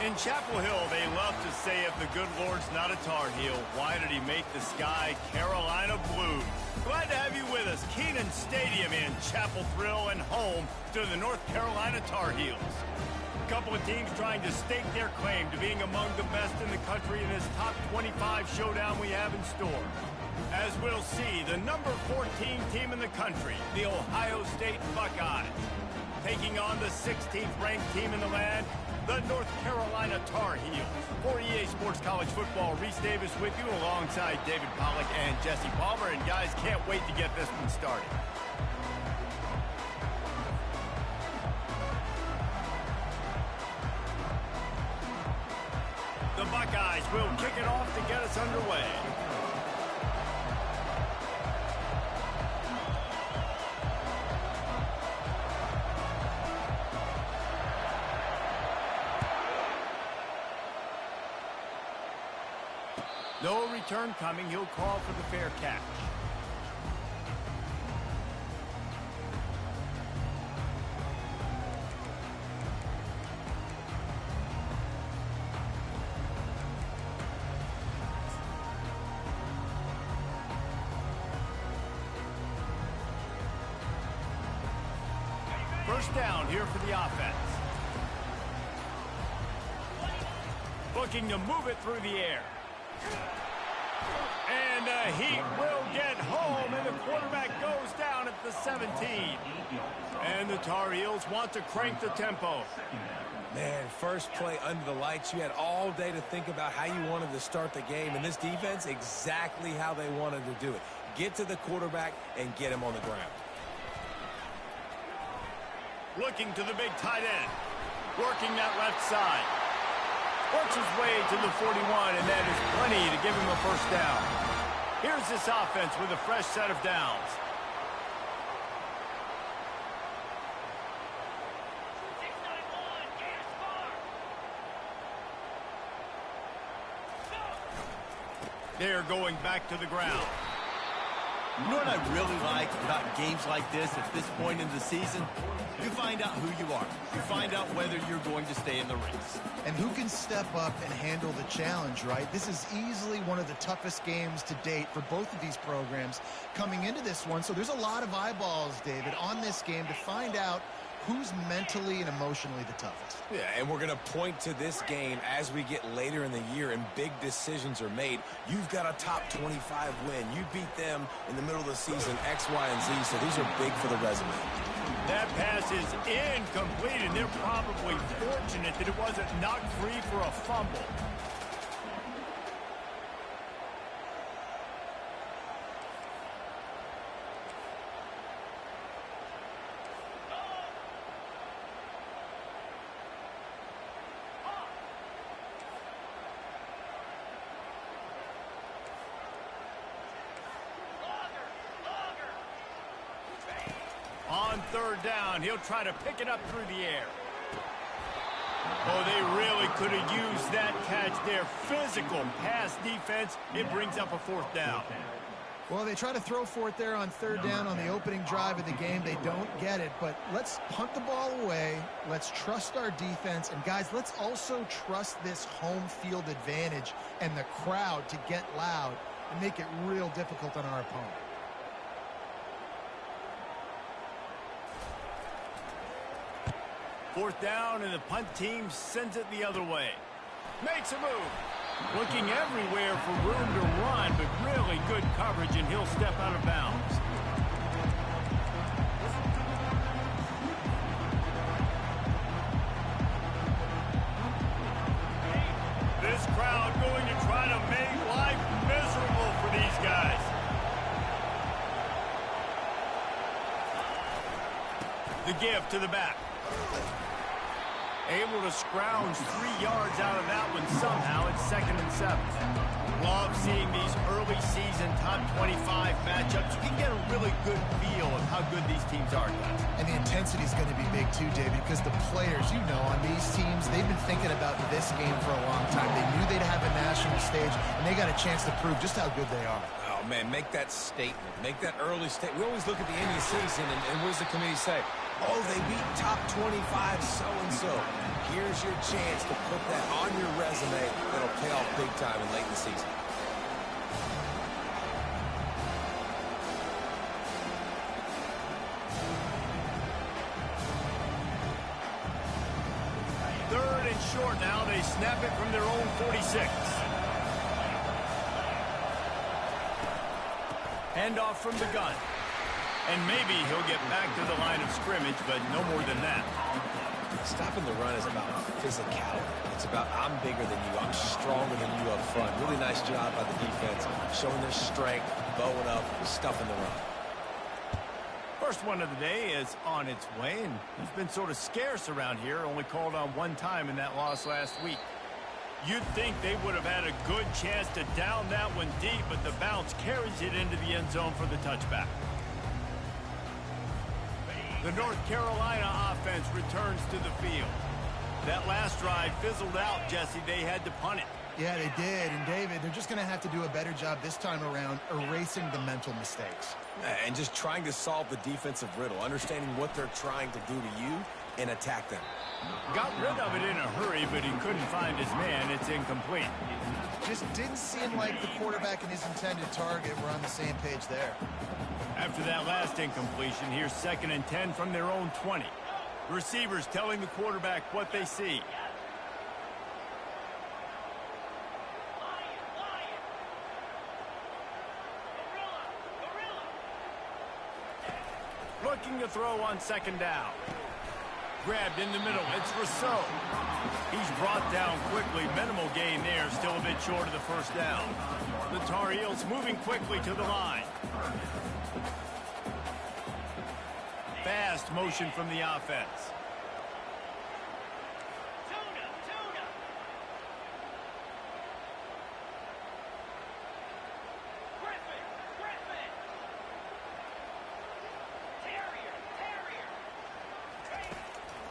In Chapel Hill, they love to say if the good Lord's not a Tar Heel, why did he make the sky Carolina blue? Glad to have you with us. Kenan Stadium in Chapel Thrill and home to the North Carolina Tar Heels. A couple of teams trying to stake their claim to being among the best in the country in this top 25 showdown we have in store. As we'll see, the number 14 team in the country, the Ohio State Buckeyes, taking on the 16th ranked team in the land, the North Carolina Tar Heels. For EA Sports College Football, Reese Davis with you alongside David Pollack and Jesse Palmer. And guys, can't wait to get this one started. The Buckeyes will kick it off to get us underway. No return coming. He'll call for the fair catch. First down here for the offense. Looking to move it through the air. And the Heat will get home, and the quarterback goes down at the 17. And the Tar Heels want to crank the tempo. Man, first play under the lights. You had all day to think about how you wanted to start the game, and this defense, exactly how they wanted to do it. Get to the quarterback and get him on the ground. Looking to the big tight end. Working that left side. Works his way to the 41, and that is plenty to give him a first down. Here's this offense with a fresh set of downs. They're going back to the ground. You know what I really like about games like this at this point in the season? You find out who you are. You find out whether you're going to stay in the race. And who can step up and handle the challenge, right? This is easily one of the toughest games to date for both of these programs coming into this one. So there's a lot of eyeballs, David, on this game to find out who's mentally and emotionally the toughest. Yeah, and we're going to point to this game as we get later in the year and big decisions are made. You've got a top 25 win. You beat them in the middle of the season, X, Y, and Z, so these are big for the resume. That pass is incomplete, and they're probably fortunate that it wasn't knocked free for a fumble. On third down, he'll try to pick it up through the air. Oh, they really could have used that catch there. Physical pass defense. It brings up a fourth down. Well, they try to throw for it there on third down on the opening drive of the game. They don't get it, but let's punt the ball away. Let's trust our defense. And, guys, let's also trust this home field advantage and the crowd to get loud and make it real difficult on our opponent. Fourth down, and the punt team sends it the other way. Makes a move. Looking everywhere for room to run, but really good coverage, and he'll step out of bounds. This crowd going to try to make life miserable for these guys. The give to the back. Able to scrounge 3 yards out of that one somehow. It's 2nd and 7. Love seeing these early season top 25 matchups. You can get a really good feel of how good these teams are, guys. And the intensity is going to be big too, David, because the players, you know, on these teams, they've been thinking about this game for a long time. They knew they'd have a national stage, and they got a chance to prove just how good they are. Oh, man, make that statement. Make that early statement. We always look at the end of the season, and what does the committee say? Oh, they beat top 25 so-and-so. Here's your chance to put that on your resume that'll pay off big time in late in the season. Third and short now. They snap it from their own 46. Handoff from the gun. And maybe he'll get back to the line of scrimmage, but no more than that. Stopping the run is about physicality. It's about I'm bigger than you, I'm stronger than you up front. Really nice job by the defense, showing their strength, bowing up, stuffing the run. First one of the day is on its way, and he's been sort of scarce around here, only called on one time in that loss last week. You'd think they would have had a good chance to down that one deep, but the bounce carries it into the end zone for the touchback. The North Carolina offense returns to the field. That last drive fizzled out, Jesse. They had to punt it. Yeah, they did. And, David, they're just going to have to do a better job this time around erasing the mental mistakes. And just trying to solve the defensive riddle, understanding what they're trying to do to you and attack them. Got rid of it in a hurry, but he couldn't find his man. It's incomplete. Just didn't seem like the quarterback and his intended target were on the same page there. After that last incompletion, here's 2nd and 10 from their own 20. Receivers telling the quarterback what they see. Looking to throw on 2nd down. Grabbed in the middle. It's Rousseau. He's brought down quickly. Minimal gain there. Still a bit short of the first down. The Tar Heels moving quickly to the line. Fast motion from the offense.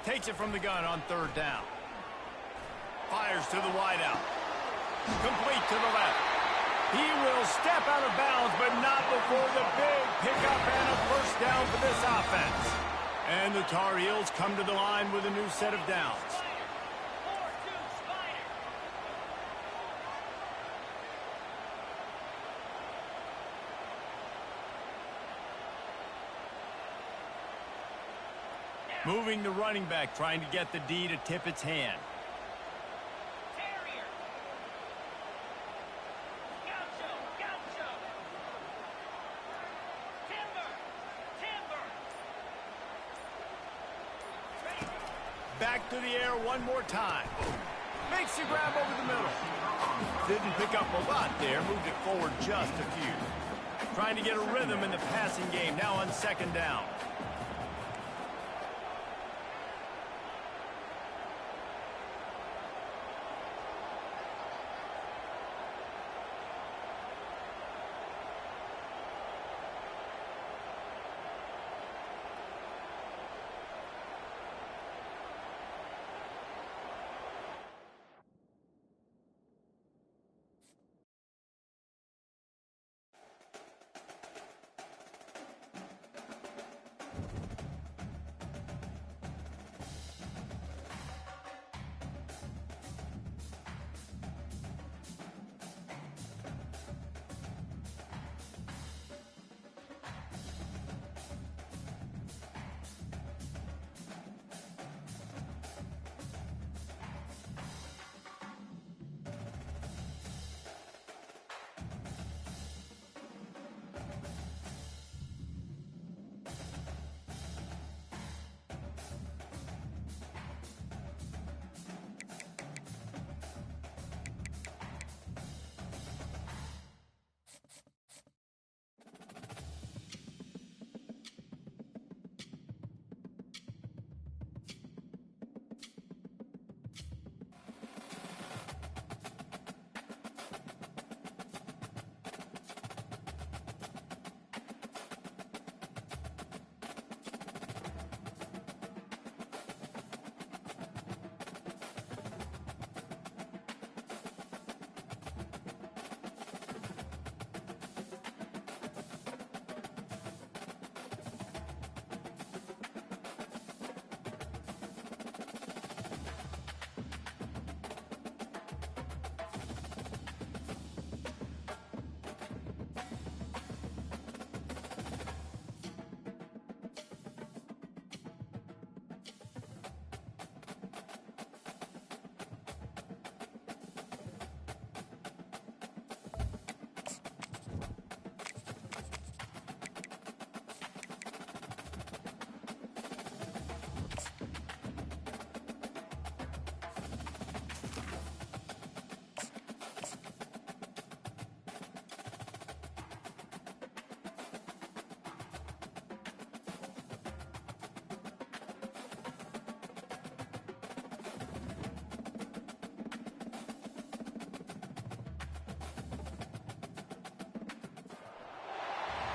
Takes it from the gun on 3rd down. Fires to the wideout. Complete to the left. He will step out of bounds, but not before the big pickup and a first down for this offense. And the Tar Heels come to the line with a new set of downs. Moving the running back, trying to get the D to tip its hand. Back to the air one more time. Makes the grab over the middle. Didn't pick up a lot there. Moved it forward just a few. Trying to get a rhythm in the passing game. Now on 2nd down.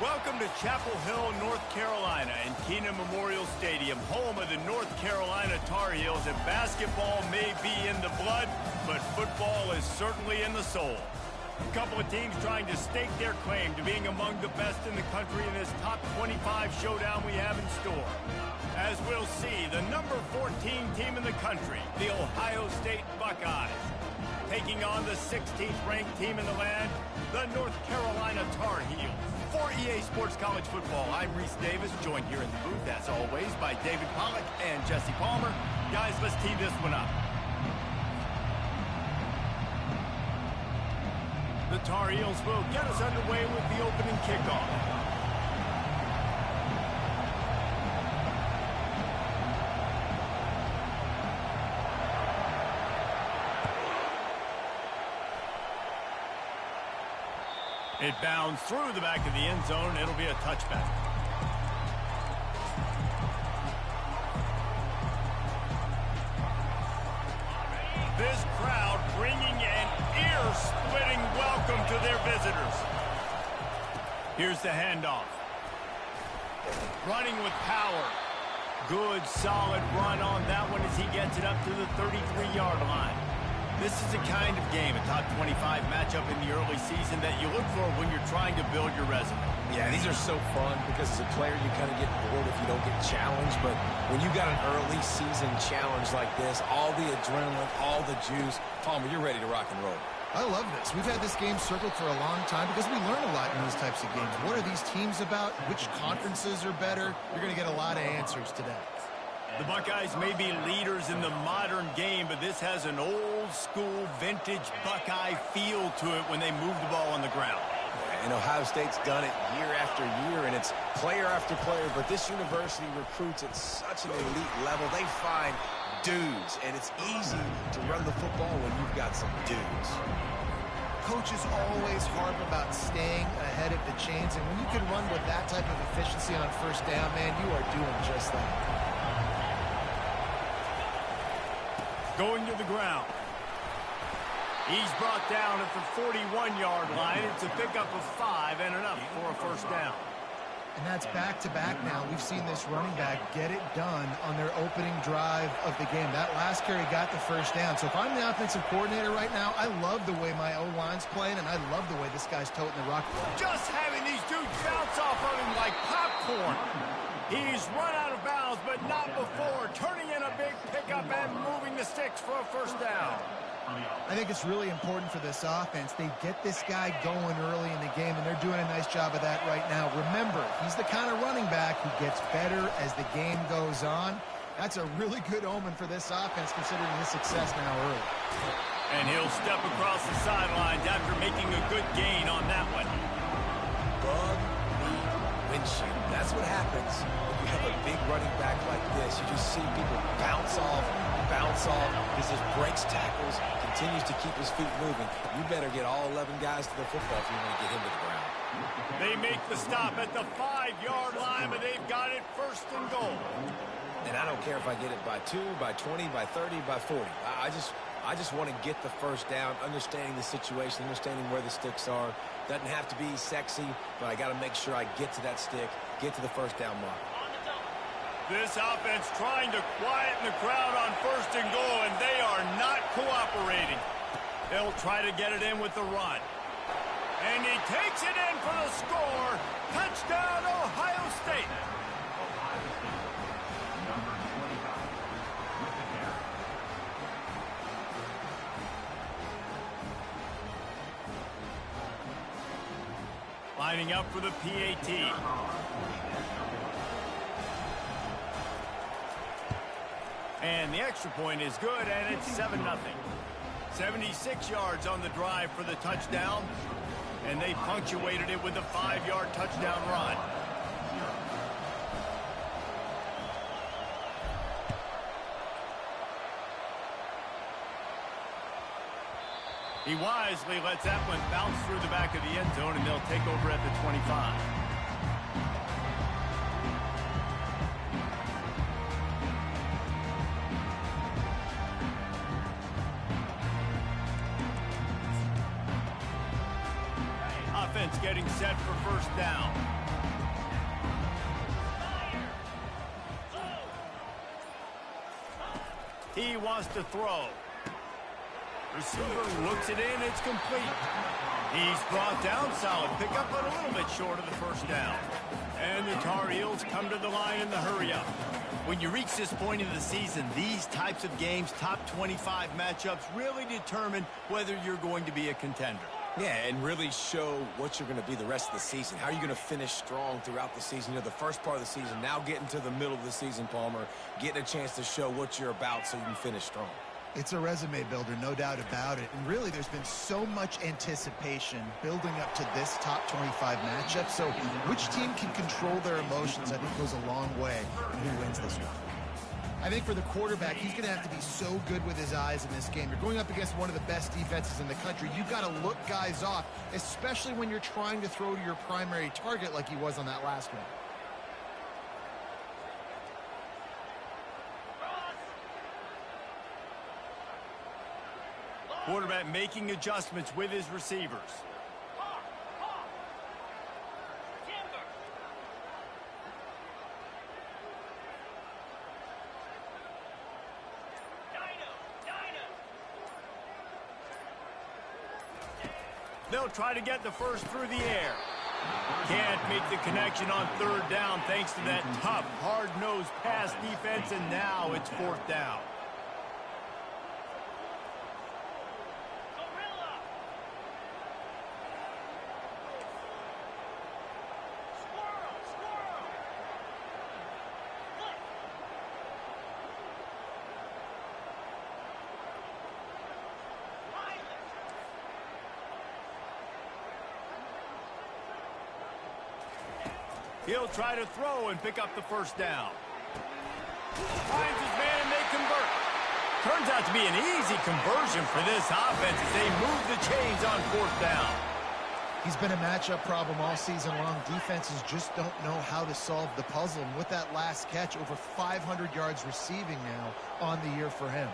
Welcome to Chapel Hill, North Carolina, and Kenan Memorial Stadium, home of the North Carolina Tar Heels. And basketball may be in the blood, but football is certainly in the soul. A couple of teams trying to stake their claim to being among the best in the country in this top 25 showdown we have in store. As we'll see, the number 14 team in the country, the Ohio State Buckeyes, taking on the 16th ranked team in the land, the North Carolina Tar Heels. For EA Sports College Football, I'm Reese Davis, joined here in the booth, as always, by David Pollack and Jesse Palmer. Guys, let's tee this one up. The Tar Heels will get us underway with the opening kickoff. It bounds through the back of the end zone. It'll be a touchback. This crowd bringing an ear-splitting welcome to their visitors. Here's the handoff. Running with power. Good, solid run on that one as he gets it up to the 33-yard line. This is the kind of game, a top 25 matchup in the early season, that you look for when you're trying to build your resume. Yeah, these are so fun because as a player you kind of get bored if you don't get challenged, but when you got an early season challenge like this, all the adrenaline, all the juice, Palmer, you're ready to rock and roll. I love this. We've had this game circled for a long time because we learn a lot in these types of games. What are these teams about? Which conferences are better? You're going to get a lot of answers today. The Buckeyes may be leaders in the modern game, but this has an old-school, vintage Buckeye feel to it when they move the ball on the ground. And Ohio State's done it year after year, and it's player after player, but this university recruits at such an elite level. They find dudes, and it's easy to run the football when you've got some dudes. Coaches always harp about staying ahead of the chains, and when you can run with that type of efficiency on first down, man, you are doing just that. Going to the ground. He's brought down at the 41-yard line. It's a pickup of 5 and enough for a first down. And that's back-to-back now. We've seen this running back get it done on their opening drive of the game. That last carry got the first down. So if I'm the offensive coordinator right now, I love the way my O-line's playing, and I love the way this guy's toting the rock. Just having these dudes bounce off of him like popcorn. He's run out of bounds, but not before. Turning in a big pickup and moving the sticks for a first down. I think it's really important for this offense. They get this guy going early in the game, and they're doing a nice job of that right now. Remember, he's the kind of running back who gets better as the game goes on. That's a really good omen for this offense, considering his success now early. And he'll step across the sidelines after making a good gain on that one. Bug windshield. That's what happens when you have a big running back like this. You just see people bounce off. He just breaks tackles, continues to keep his feet moving. You better get all 11 guys to the football if you want to get him to the ground. They make the stop at the 5-yard line, but they've got it first and goal. And I don't care if I get it by 2, by 20, by 30, by 40. I just want to get the first down, understanding the situation, understanding where the sticks are. Doesn't have to be sexy, but I got to make sure I get to that stick, get to the first down mark. This offense trying to quieten the crowd on first and goal, and they are not cooperating. They'll try to get it in with the run. And he takes it in for the score. Touchdown, Ohio State. Lining up for the PAT. And the extra point is good, and it's 7-0. 76 yards on the drive for the touchdown, and they punctuated it with a 5-yard touchdown run. He wisely lets that one bounce through the back of the end zone, and they'll take over at the 25. getting set for first down. He wants to throw. Receiver looks it in. It's complete. He's brought down. Solid pickup, but a little bit short of the first down. And the Tar Heels come to the line in the hurry-up. When you reach this point in the season, these types of games, top 25 matchups, really determine whether you're going to be a contender. Yeah, and really show what you're going to be the rest of the season. How are you going to finish strong throughout the season? You know, the first part of the season, now getting to the middle of the season, Palmer, getting a chance to show what you're about so you can finish strong. It's a resume builder, no doubt about it. And really, there's been so much anticipation building up to this top 25 matchup. So which team can control their emotions, I think, goes a long way in who wins this one. I think for the quarterback, he's going to have to be so good with his eyes in this game. You're going up against one of the best defenses in the country. You've got to look guys off, especially when you're trying to throw to your primary target like he was on that last one. Quarterback making adjustments with his receivers. They'll try to get the first through the air. Can't make the connection on third down thanks to that tough, hard-nosed pass defense, and now it's fourth down. He'll try to throw and pick up the first down. Finds his man and they convert. Turns out to be an easy conversion for this offense as they move the chains on fourth down. He's been a matchup problem all season long. Defenses just don't know how to solve the puzzle. And with that last catch, over 500 yards receiving now on the year for him.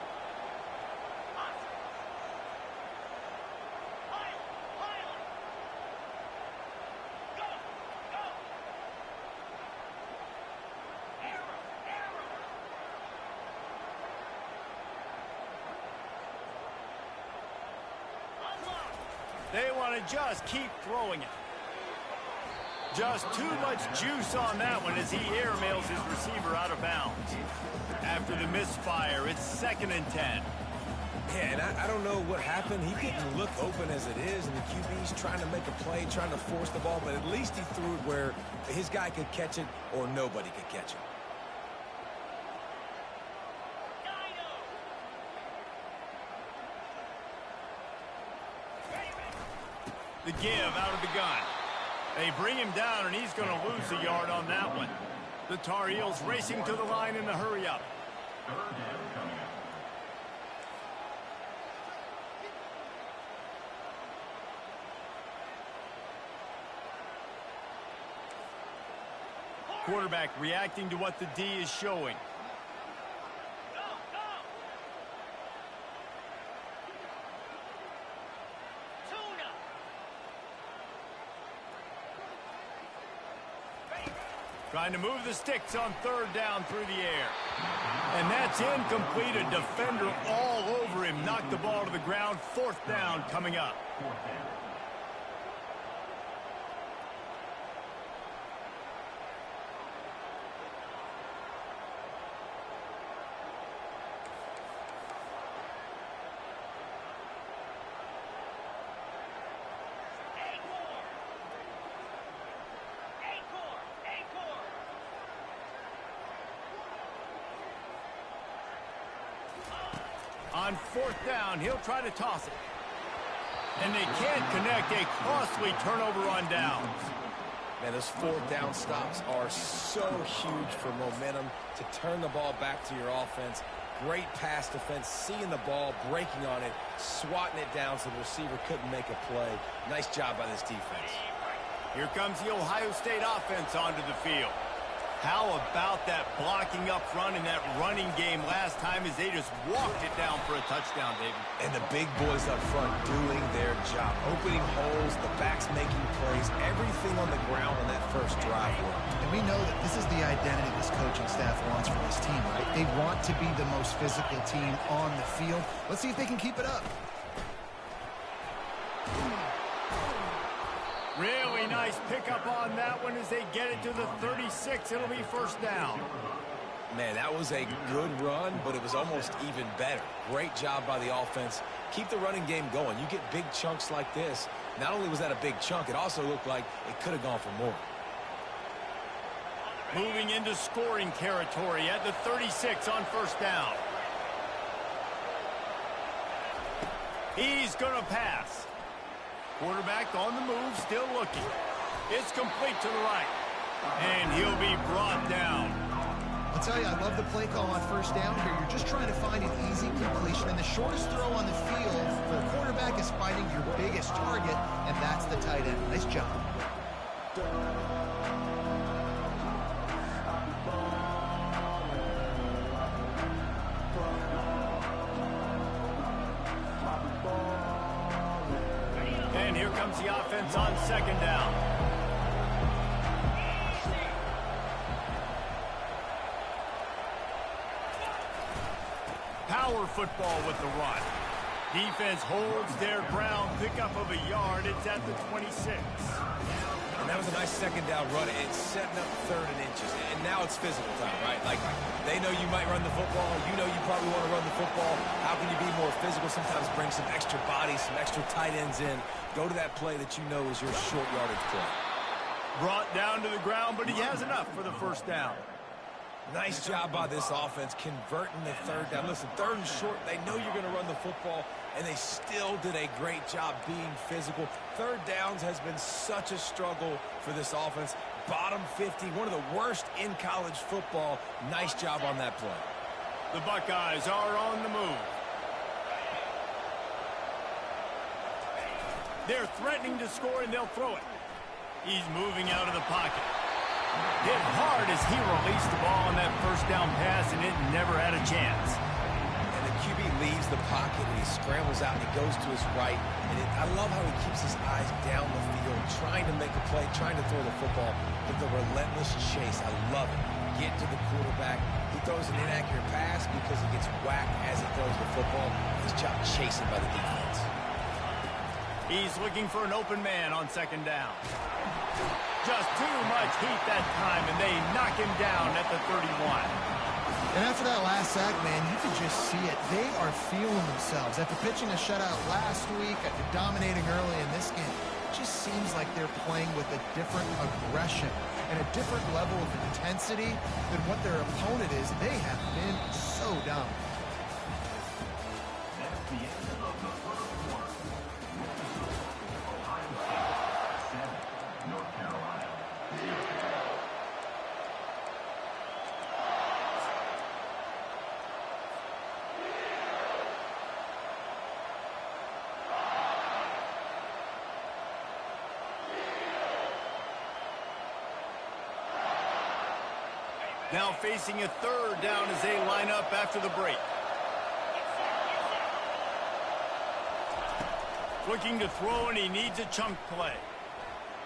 They want to just keep throwing it. Just too much juice on that one as he airmails his receiver out of bounds. After the misfire, it's 2nd and 10. Yeah, and I don't know what happened. He didn't look open as it is, and the QB's trying to make a play, trying to force the ball, but at least he threw it where his guy could catch it or nobody could catch it. The give out of the gun. They bring him down, and he's going to lose a yard on that one. The Tar Heels racing to the line in the hurry-up. Quarterback reacting to what the D is showing. Trying to move the sticks on third down through the air. And that's incomplete. A defender all over him. Knocked the ball to the ground. Fourth down coming up. On fourth down, he'll try to toss it. And they can't connect. A costly turnover on downs. Man, those fourth down stops are so huge for momentum to turn the ball back to your offense. Great pass defense, seeing the ball, breaking on it, swatting it down so the receiver couldn't make a play. Nice job by this defense. Here comes the Ohio State offense onto the field. How about that blocking up front and that running game last time as they just walked it down for a touchdown, David? And the big boys up front doing their job, opening holes, the backs making plays, everything on the ground on that first drive worked. And we know that this is the identity this coaching staff wants for this team, right? They want to be the most physical team on the field. Let's see if they can keep it up. Really nice pickup on that one as they get it to the 36. It'll be first down. Man, that was a good run, but it was almost even better. Great job by the offense. Keep the running game going. You get big chunks like this. Not only was that a big chunk, it also looked like it could have gone for more. Moving into scoring territory at the 36 on first down. He's going to pass. Quarterback on the move, still looking. It's complete to the right. And he'll be brought down. I'll tell you, I love the play call on first down here. You're just trying to find an easy completion, and the shortest throw on the field for the quarterback is finding your biggest target, and that's the tight end. Nice job. And here comes the offense on second down. Power football with the run. Defense holds their ground. Pickup of a yard. It's at the 26. And that was a nice second down run. It's setting up third and inches. And now it's physical time, right? Like, they know you might run the football. You know you probably want to run the football. How can you be more physical? Sometimes bring some extra bodies, some extra tight ends in. Go to that play that you know is your short yardage play. Brought down to the ground, but he has enough for the first down. Nice job by this offense converting the third down. Listen, third and short, they know you're going to run the football, and they still did a great job being physical. Third downs has been such a struggle for this offense. Bottom 50, one of the worst in college football. Nice job on that play. The Buckeyes are on the move. They're threatening to score, and they'll throw it. He's moving out of the pocket. Hit hard as he released the ball on that first down pass, and it never had a chance. And the QB leaves the pocket, and he scrambles out, and he goes to his right. And I love how he keeps his eyes down the field, trying to make a play, trying to throw the football, but the relentless chase, I love it. Get to the quarterback. He throws an inaccurate pass because he gets whacked as he throws the football. His job chasing by the defense. He's looking for an open man on second down. Just too much heat that time, and they knock him down at the 31. And after that last sack, man, you can just see it. They are feeling themselves. After pitching a shutout last week, after dominating early in this game, it just seems like they're playing with a different aggression and a different level of intensity than what their opponent is. They have been so dominant. Now facing a third down as they line up after the break. Looking to throw, and he needs a chunk play.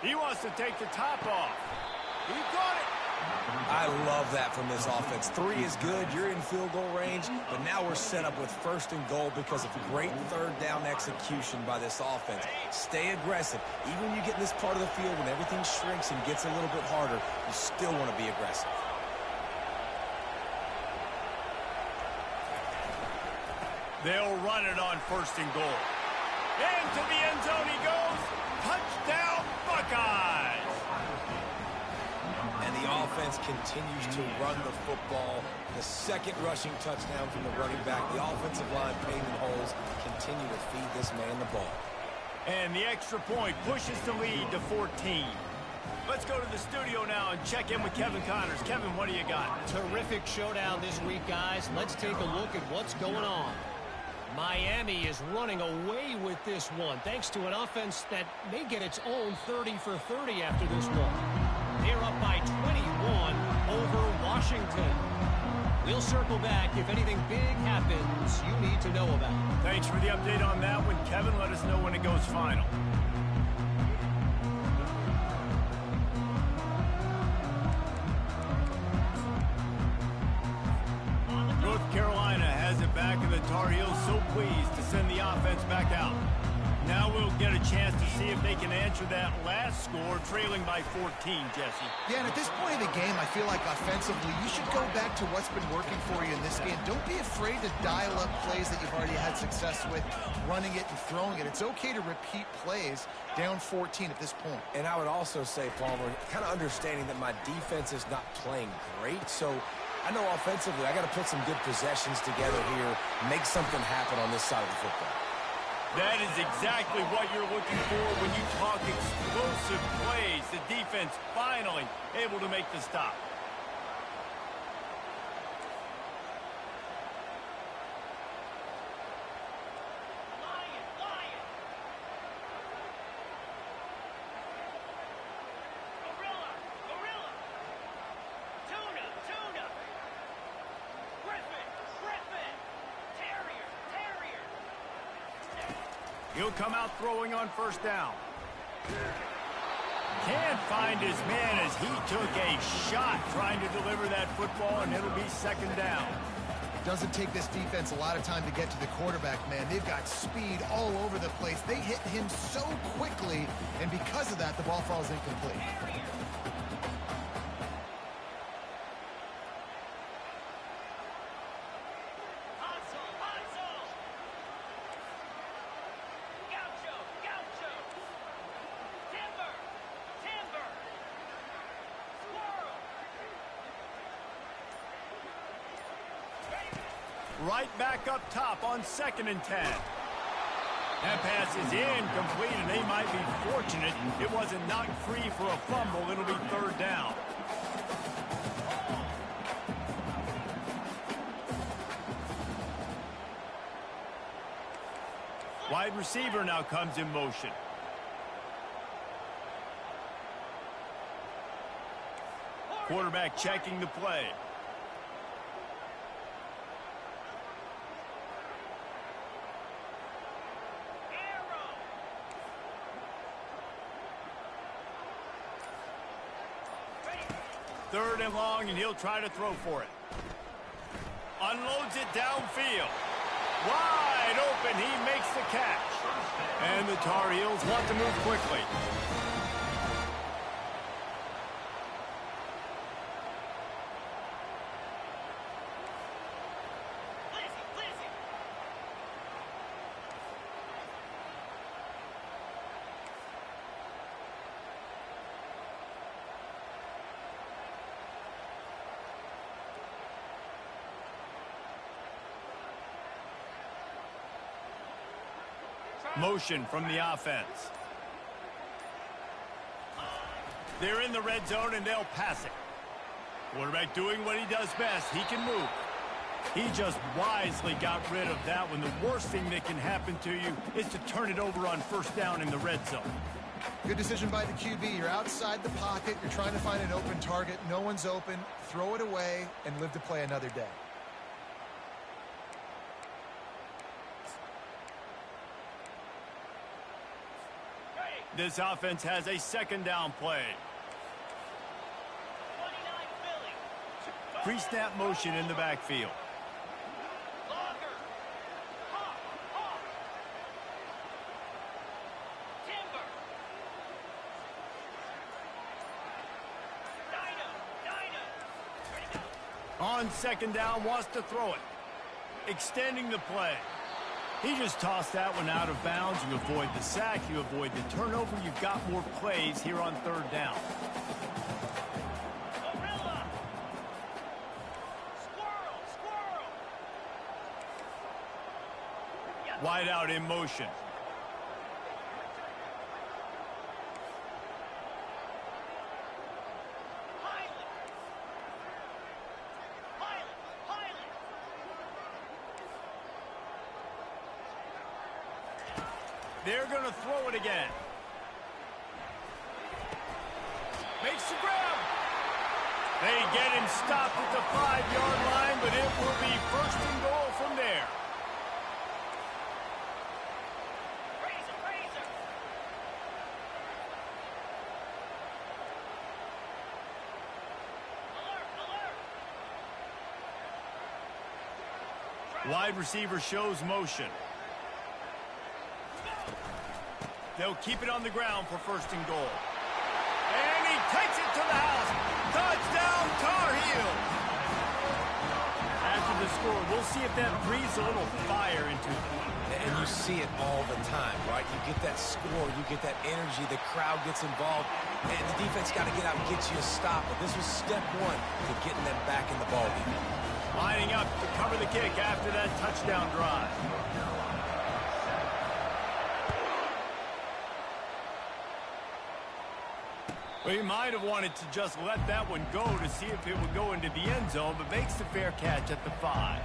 He wants to take the top off. He got it. I love that from this offense. 3 is good. You're in field goal range, but now we're set up with first and goal because of great third down execution by this offense. Stay aggressive. Even when you get in this part of the field when everything shrinks and gets a little bit harder, you still want to be aggressive. They'll run it on first and goal. Into the end zone he goes. Touchdown, Buckeyes! And the offense continues to run the football. The second rushing touchdown from the running back. The offensive line paving holes. Continue to feed this man the ball. And the extra point pushes the lead to 14. Let's go to the studio now and check in with Kevin Connors. Kevin, what do you got? Terrific showdown this week, guys. Let's take a look at what's going on. Miami is running away with this one, thanks to an offense that may get its own 30 for 30 after this one. They're up by 21 over Washington. We'll circle back if anything big happens you need to know about. Thanks for the update on that one, Kevin. Let us know when it goes final. North Carolina has it back, and the Tar Heels so pleased to send the offense back out. Now we'll get a chance to see if they can answer that last score, trailing by 14, Jesse. Yeah, and at this point of the game, I feel like offensively, you should go back to what's been working for you in this game. Don't be afraid to dial up plays that you've already had success with, running it and throwing it. It's okay to repeat plays down 14 at this point. And I would also say, Palmer, kind of understanding that my defense is not playing great, so I know offensively I got to put some good possessions together here, make something happen on this side of the football. That is exactly what you're looking for when you talk explosive plays. The defense finally able to make the stop. He'll come out throwing on first down. Can't find his man as he took a shot trying to deliver that football, and it'll be second down. It doesn't take this defense a lot of time to get to the quarterback, man. They've got speed all over the place. They hit him so quickly, and because of that, the ball falls incomplete. Right back up top on 2nd and 10. That pass is incomplete, and they might be fortunate it wasn't knocked free for a fumble. It'll be third down. Wide receiver now comes in motion. Quarterback checking the play. Third and long, and he'll try to throw for it. Unloads it downfield. Wide open, he makes the catch. And the Tar Heels want to move quickly. Motion from the offense. They're in the red zone, and they'll pass it. Quarterback doing what he does best. He can move. He just wisely got rid of that one. The worst thing that can happen to you is to turn it over on first down in the red zone. Good decision by the QB. You're outside the pocket. You're trying to find an open target. No one's open. Throw it away and live to play another day. This offense has a second down play. Pre-snap motion in the backfield. On second down, wants to throw it. Extending the play. He just tossed that one out of bounds. You avoid the sack, you avoid the turnover. You've got more plays here on third down. Wide out in motion. They're going to throw it again. Makes the grab. They get him stopped at the 5-yard line, but it will be first and goal from there. Wide receiver shows motion. They'll keep it on the ground for first and goal. And he takes it to the house. Touchdown, Tar Heels. After the score, we'll see if that breathes a little fire into it. And you see it all the time, right? You get that score, you get that energy, the crowd gets involved, and the defense got to get out and get you a stop. But this was step one to getting them back in the ballgame. Lining up to cover the kick after that touchdown drive. Well, he might have wanted to just let that one go to see if it would go into the end zone, but makes the fair catch at the 5.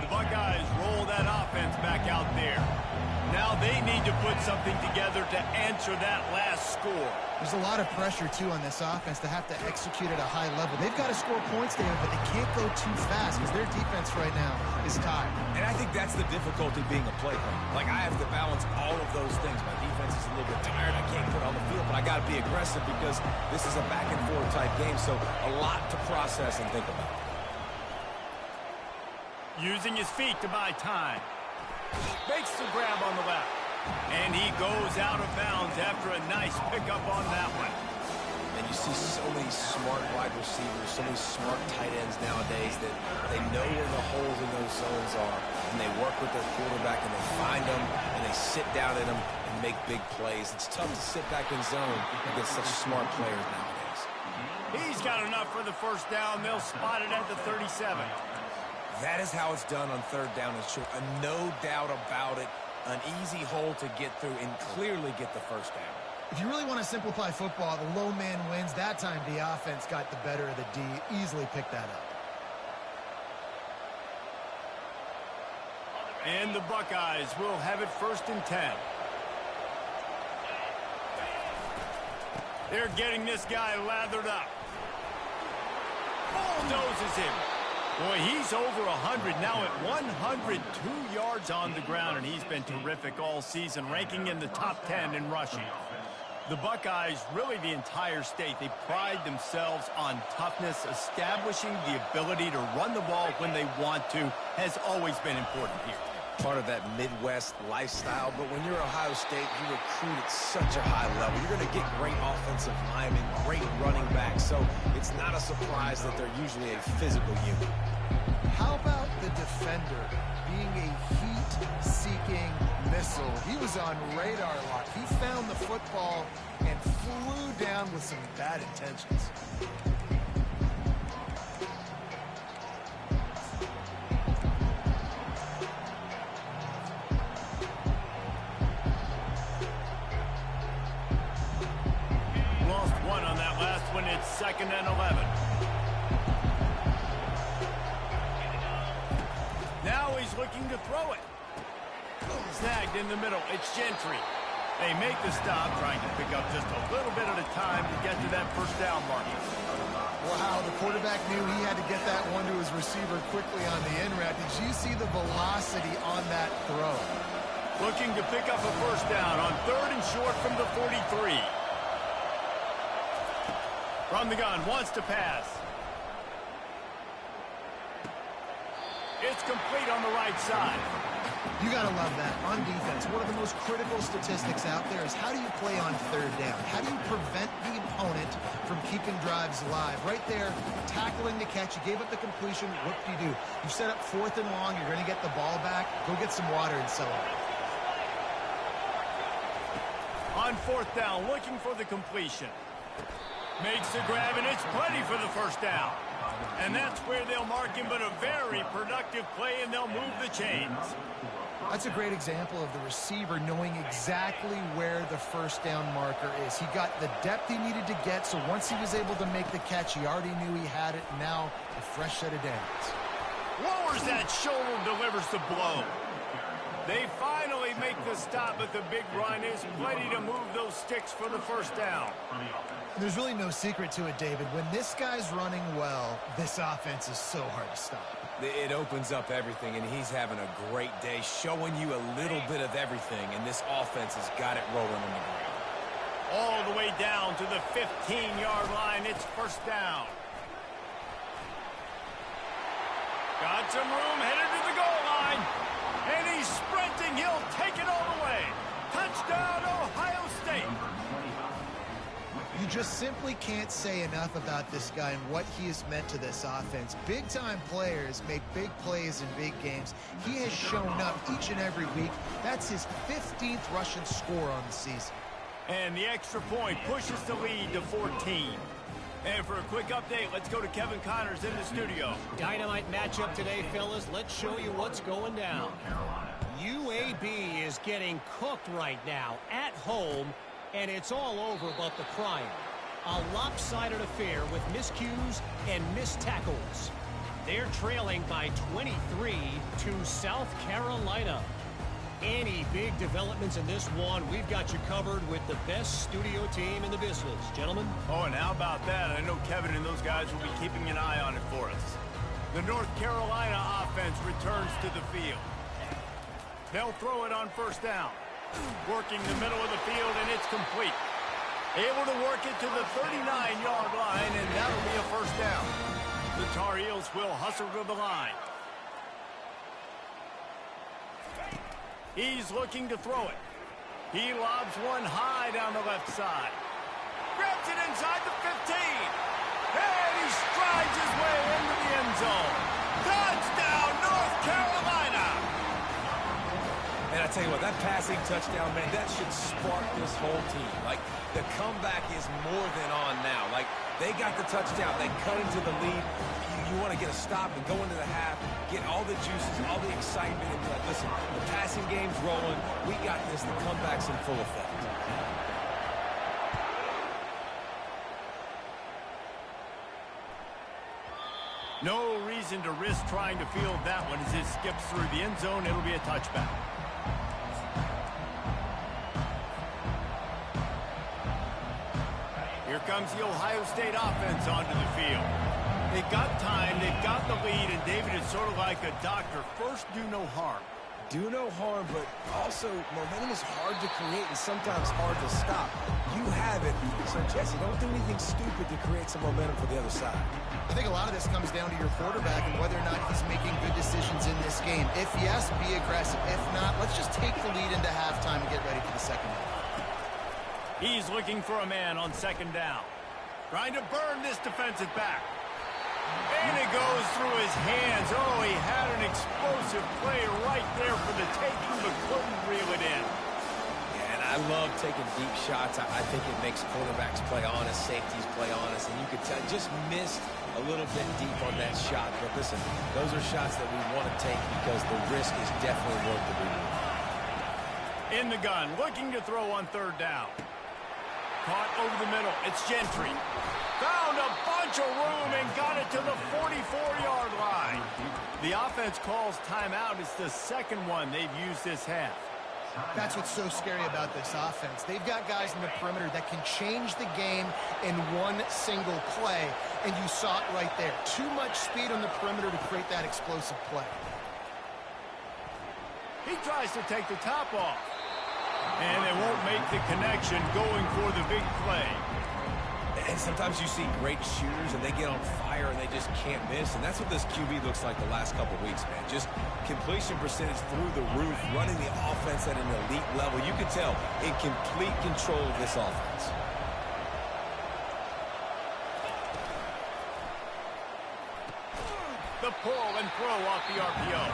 The Buckeyes roll that offense back out there. Now they need to put something together to answer that last score. There's a lot of pressure, too, on this offense to have to execute at a high level. They've got to score points, David, but they can't go too fast because their defense right now is tired. And I think that's the difficulty being a playmaker. Like, I have to balance all of those things. My defense is a little bit tired. I can't put it on the field, but I got to be aggressive because this is a back-and-forth type game, so a lot to process and think about. Using his feet to buy time. Makes the grab on the left. And he goes out of bounds after a nice pickup on that one. And you see so many smart wide receivers, so many smart tight ends nowadays that they know where the holes in those zones are, and they work with their quarterback, and they find them, and they sit down in them and make big plays. It's tough to sit back in zone against such smart players nowadays. He's got enough for the first down. They'll spot it at the 37. That is how it's done on third down and short. No doubt about it. An easy hole to get through and clearly get the first down. If you really want to simplify football, the low man wins. That time the offense got the better of the D. Easily picked that up. And the Buckeyes will have it first and 10. They're getting this guy lathered up. Bulldozes him. Boy, he's over 100 now at 102 yards on the ground, and he's been terrific all season, ranking in the top 10 in rushing. The Buckeyes, really the entire state, they pride themselves on toughness. Establishing the ability to run the ball when they want to has always been important here. Part of that Midwest lifestyle, but when you're Ohio State, you recruit at such a high level. You're going to get great offensive linemen, great running backs, so it's not a surprise that they're usually a physical unit. How about the defender being a heat-seeking missile? He was on radar lock. He found the football and flew down with some bad intentions. Lost one on that last one. It's 2nd and 11. Now he's looking to throw it. Snagged in the middle. It's Gentry. They make the stop, trying to pick up just a little bit at a time to get to that first down marker. Wow, the quarterback knew he had to get that one to his receiver quickly on the in route. Did you see the velocity on that throw? Looking to pick up a first down on 3rd and short from the 43. From the gun, wants to pass. It's complete on the right side. You got to love that. On defense, one of the most critical statistics out there is how do you play on 3rd down? How do you prevent the opponent from keeping drives alive? Right there, tackling the catch. You gave up the completion. What do? You set up 4th and long. You're going to get the ball back. Go get some water and celebrate. On 4th down, looking for the completion. Makes the grab, and it's plenty for the first down. And that's where they'll mark him, but a very productive play, and they'll move the chains. That's a great example of the receiver knowing exactly where the first down marker is. He got the depth he needed to get, so once he was able to make the catch, he already knew he had it. Now, a fresh set of downs. Lowers that shoulder, delivers the blow. They finally make the stop, but the big run is ready to move those sticks for the first down. There's really no secret to it, David. When this guy's running well, this offense is so hard to stop. It opens up everything, and he's having a great day, showing you a little bit of everything, and this offense has got it rolling on the ground. All the way down to the 15-yard line. It's first down. Got some room, headed to the goal line. And he's sprinting. He'll take it all the way. Touchdown, Ohio State. You just simply can't say enough about this guy and what he has meant to this offense. Big-time players make big plays in big games. He has shown up each and every week. That's his 15th rushing score on the season. And the extra point pushes the lead to 14. And for a quick update, let's go to Kevin Connors in the studio. Dynamite matchup today, fellas. Let's show you what's going down. UAB is getting cooked right now at home, and it's all over but the crying. A lopsided affair with miscues and missed tackles. They're trailing by 23 to South Carolina. Any big developments in this one, we've got you covered with the best studio team in the business. Gentlemen? Oh, and how about that? I know Kevin and those guys will be keeping an eye on it for us. The North Carolina offense returns to the field. They'll throw it on first down. Working the middle of the field, and it's complete. Able to work it to the 39-yard line, and that'll be a first down. The Tar Heels will hustle to the line. He's looking to throw it. He lobs one high down the left side. Grabs it inside the 15. And he strides his way into the end zone. Touchdown, North Carolina! And I tell you what, that passing touchdown, man, that should spark this whole team. Like, the comeback is more than on now. Like, they got the touchdown. They cut into the lead. You want to get a stop and go into the half, get all the juices, all the excitement, and be like, listen, the passing game's rolling. We got this. The comeback's in full effect. No reason to risk trying to field that one as it skips through the end zone. It'll be a touchback. Here comes the Ohio State offense onto the field. They've got time, they've got the lead, and David is sort of like a doctor. First, do no harm. Do no harm, but also momentum is hard to create and sometimes hard to stop. You have it, so Jesse, don't do anything stupid to create some momentum for the other side. I think a lot of this comes down to your quarterback and whether or not he's making good decisions in this game. If yes, be aggressive. If not, let's just take the lead into halftime and get ready for the second half. He's looking for a man on second down. Trying to burn this defensive back. And it goes through his hands. Oh, he had an explosive play right there for the taking, but couldn't reel it in. Yeah, and I love taking deep shots. I think it makes quarterbacks play honest, safeties play honest, and you could tell just missed a little bit deep on that shot. But listen, those are shots that we want to take because the risk is definitely worth the reward. In the gun, looking to throw on third down. Caught over the middle. It's Gentry. Found a bunch of room and got it to the 44-yard line. The offense calls timeout. It's the second one they've used this half. That's what's so scary about this offense. They've got guys in the perimeter that can change the game in one single play, and you saw it right there. Too much speed on the perimeter to create that explosive play. He tries to take the top off. And they won't make the connection going for the big play. And sometimes you see great shooters and they get on fire and they just can't miss. And that's what this QB looks like the last couple weeks, man. Just completion percentage through the roof, running the offense at an elite level. You can tell in complete control of this offense. The pull and throw off the RPO.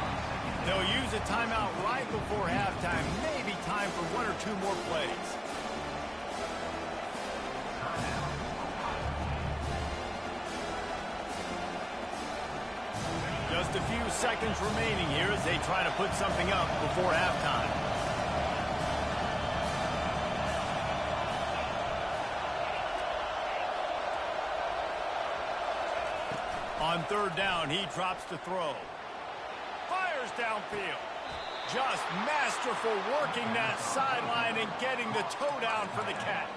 They'll use a timeout right before halftime. Maybe time for one or two more plays. Just a few seconds remaining here as they try to put something up before halftime. On third down, he drops to throw. fires downfield. Just masterful working that sideline and getting the toe down for the catch.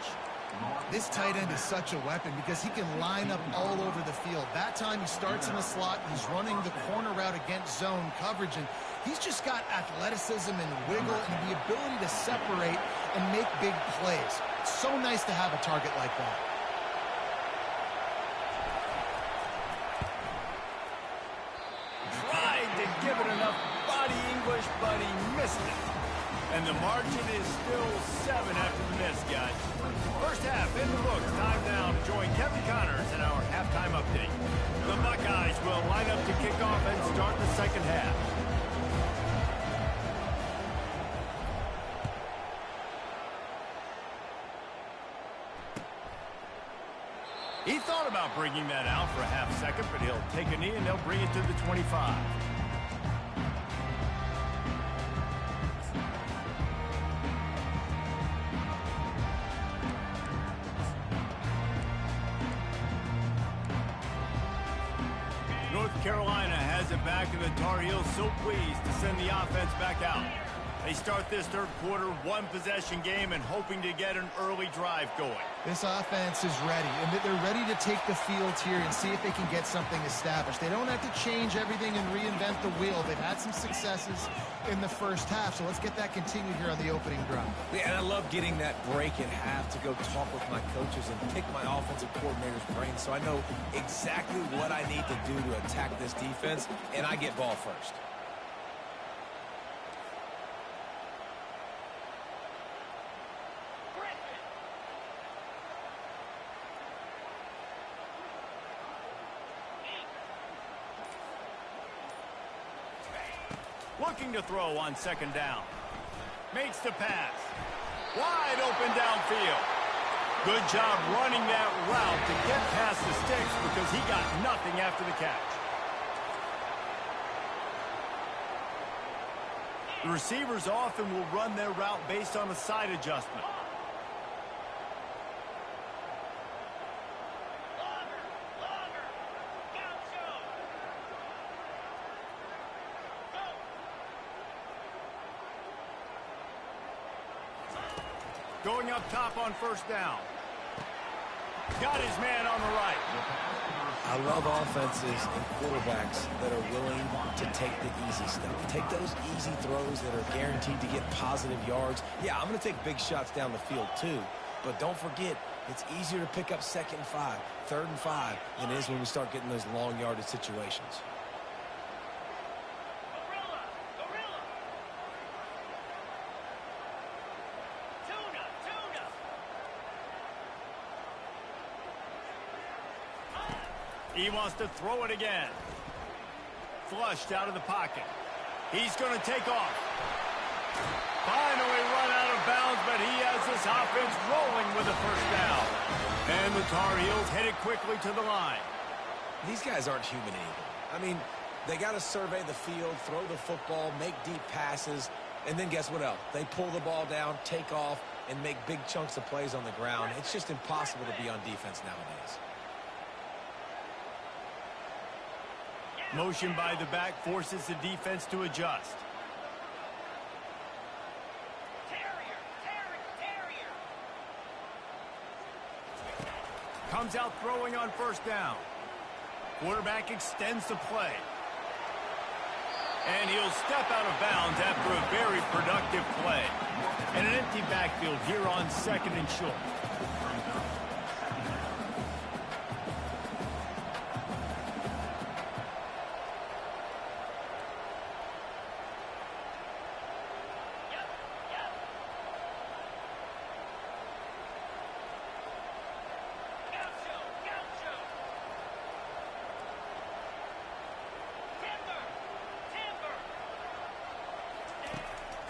This tight end is such a weapon because he can line up all over the field. That time he starts in the slot, he's running the corner route against zone coverage, and he's just got athleticism and wiggle and the ability to separate and make big plays. It's so nice to have a target like that. Tried to give it enough body English, but he missed it. And the margin is still 7 after the miss, guys. First half in the books. Time now to join Kevin Connors in our halftime update. The Buckeyes will line up to kick off and start the second half. He thought about bringing that out for a half second, but he'll take a knee and they'll bring it to the 25. North Carolina has it back, and the Tar Heels so pleased to send the offense back out. They start this third quarter, one-possession game, and hoping to get an early drive going. This offense is ready, and they're ready to take the field here and see if they can get something established. They don't have to change everything and reinvent the wheel. They've had some successes in the first half, so let's get that continued here on the opening drive. Yeah, and I love getting that break at half to go talk with my coaches and pick my offensive coordinator's brain so I know exactly what I need to do to attack this defense, and I get ball first. Looking to throw on second down. Makes the pass. Wide open downfield. Good job running that route to get past the sticks because he got nothing after the catch. The receivers often will run their route based on a side adjustment. Going up top on first down. Got his man on the right. I love offenses and quarterbacks that are willing to take the easy stuff. Take those easy throws that are guaranteed to get positive yards. Yeah, I'm going to take big shots down the field too. But don't forget, it's easier to pick up 2nd and 5, 3rd and 5 than it is when we start getting those long yardage situations. He wants to throw it again. Flushed out of the pocket. He's going to take off. Finally run out of bounds, but he has this offense rolling with a first down. And the Tar Heels headed quickly to the line. These guys aren't human either. I mean, they got to survey the field, throw the football, make deep passes, and then guess what else? They pull the ball down, take off, and make big chunks of plays on the ground. It's just impossible to be on defense nowadays. Motion by the back forces the defense to adjust. Comes out throwing on first down. Quarterback extends the play. And he'll step out of bounds after a very productive play. And an empty backfield here on 2nd and short.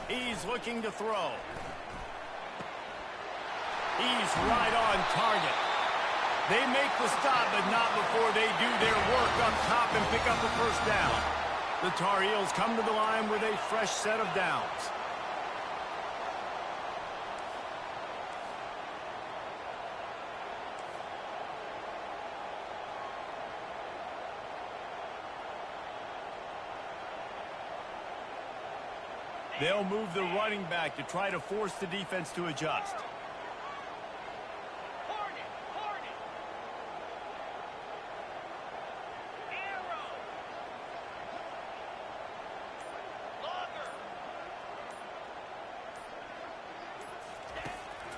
He's looking to throw. He's right on target. They make the stop, but not before they do their work up top and pick up the first down. The Tar Heels come to the line with a fresh set of downs. They'll move the running back to try to force the defense to adjust.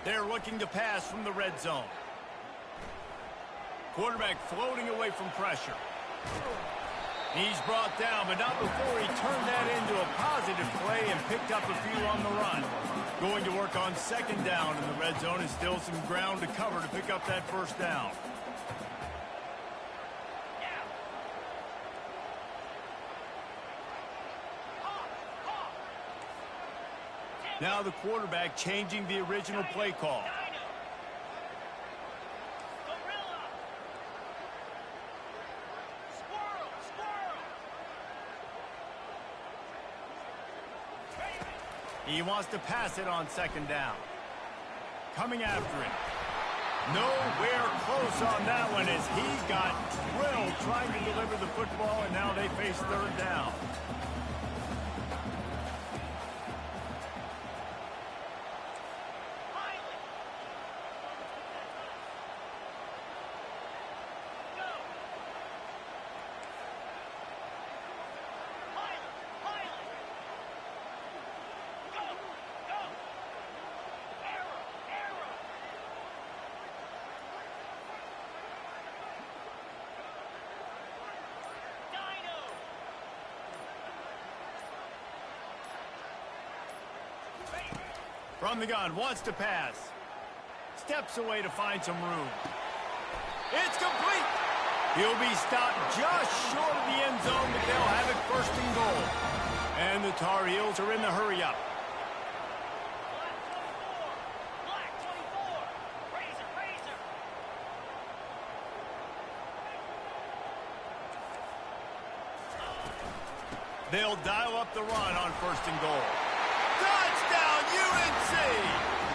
They're looking to pass from the red zone. Quarterback floating away from pressure. He's brought down, but not before he turned that into a positive play and picked up a few on the run. Going to work on second down in the red zone, and still some ground to cover to pick up that first down. Now the quarterback changing the original play call. He wants to pass it on second down. Coming after it. Nowhere close on that one as he got drilled trying to deliver the football, and now they face third down. From the gun, wants to pass. Steps away to find some room. It's complete. He'll be stopped just short of the end zone, but they'll have it first and goal. And the Tar Heels are in the hurry-up. They'll dial up the run on first and goal. Touchdown, UNC!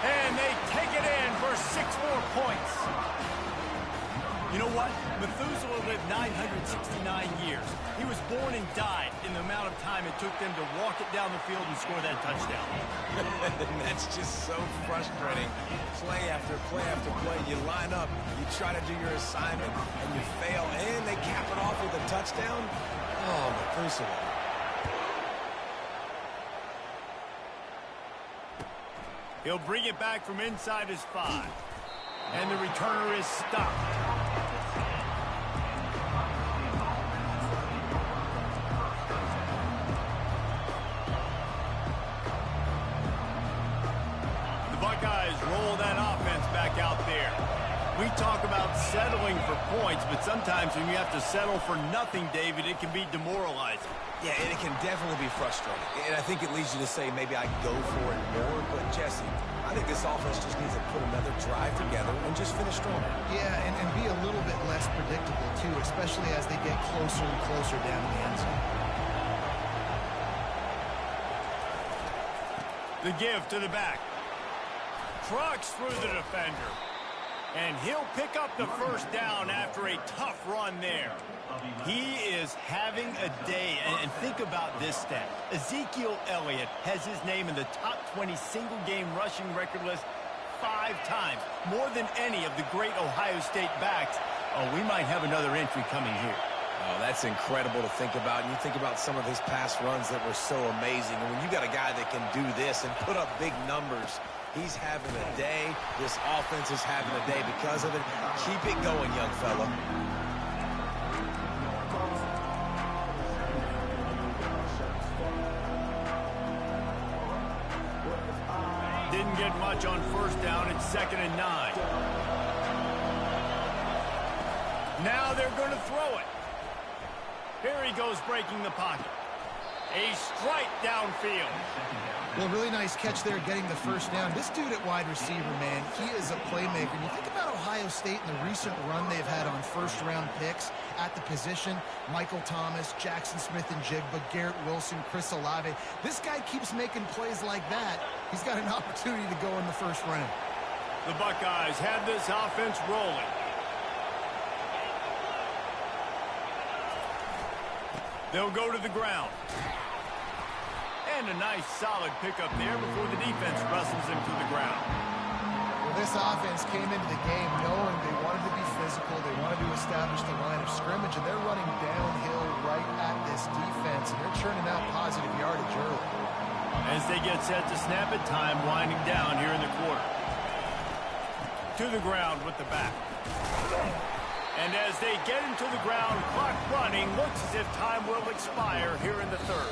And they take it in for 6 more points. You know what? Methuselah lived 969 years. He was born and died in the amount of time it took them to walk it down the field and score that touchdown. That's just so frustrating. Play after play after play. You line up, you try to do your assignment, and you fail, and they cap it off with a touchdown? Oh, Methuselah. He'll bring it back from inside his 5. And the returner is stopped. The Buckeyes roll that offense back out there. We talk about settling for points, but sometimes when you have to settle for nothing, David, it can be demoralizing. Yeah, and it can definitely be frustrating. And I think it leads you to say maybe I go for it more. But, Jesse, I think this offense just needs to put another drive together and just finish strong. Yeah, and be a little bit less predictable, too, especially as they get closer and closer down the end zone. The give to the back. Trucks through the defender. And he'll pick up the first down after a tough run there. He is having a day, and think about this stat. Ezekiel Elliott has his name in the top 20 single-game rushing record list 5 times, more than any of the great Ohio State backs. Oh, we might have another entry coming here. Oh, that's incredible to think about. And you think about some of his past runs that were so amazing. And when you got a guy that can do this and put up big numbers, he's having a day. This offense is having a day because of it. Keep it going, young fella. Didn't get much on first down. It's 2nd and 9. Now they're going to throw it. Here he goes breaking the pocket. A strike downfield. Well, really nice catch there getting the first down. This dude at wide receiver, man, he is a playmaker. And you think about Ohio State and the recent run they've had on first-round picks at the position. Michael Thomas, Jackson Smith-Njigba, Garrett Wilson, Chris Olave. This guy keeps making plays like that. He's got an opportunity to go in the first round. The Buckeyes have this offense rolling. They'll go to the ground. And a nice, solid pickup there before the defense wrestles him to the ground. Well, this offense came into the game knowing they wanted to be physical, they wanted to establish the line of scrimmage, and they're running downhill right at this defense, and they're churning out positive yardage early. As they get set to snap it, time winding down here in the quarter. To the ground with the back. And as they get him to the ground, clock running, looks as if time will expire here in the third.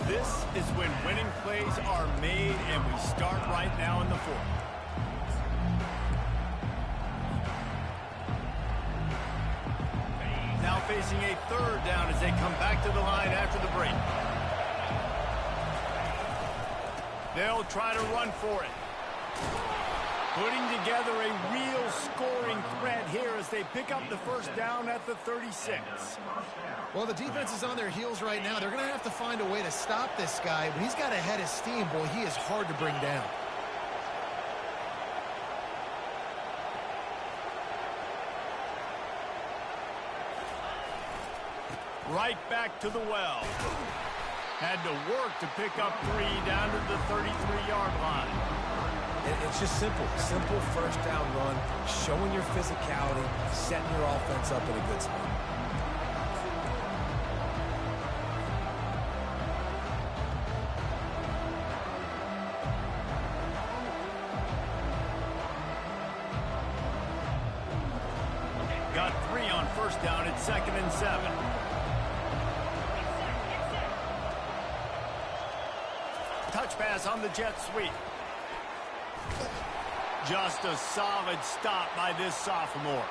This is when winning plays are made, and we start right now in the fourth. Now facing a third down as they come back to the line after the break. They'll try to run for it. Putting together a real scoring threat here as they pick up the first down at the 36. Well, the defense is on their heels right now. They're going to have to find a way to stop this guy. When he's got a head of steam, boy, he is hard to bring down. Right back to the well. Had to work to pick up 3 down to the 33-yard line. It's just simple. Simple first down run, showing your physicality, setting your offense up in a good spot. Got 3 on first down at 2nd and 7. Touch pass on the jet sweep. Just a solid stop by this sophomore.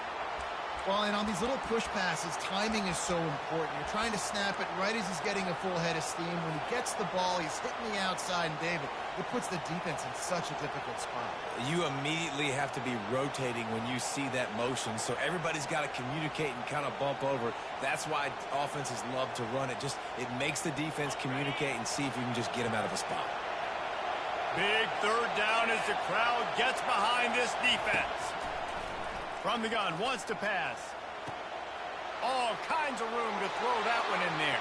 Well, and on these little push passes, timing is so important. You're trying to snap it right as he's getting a full head of steam. When he gets the ball, he's hitting the outside, and David, it puts the defense in such a difficult spot. You immediately have to be rotating when you see that motion, so everybody's got to communicate and kind of bump over. That's why offenses love to run it. It makes the defense communicate and see if you can just get him out of a spot. Big third down as the crowd gets behind this defense. From the gun, wants to pass. All kinds of room to throw that one in there.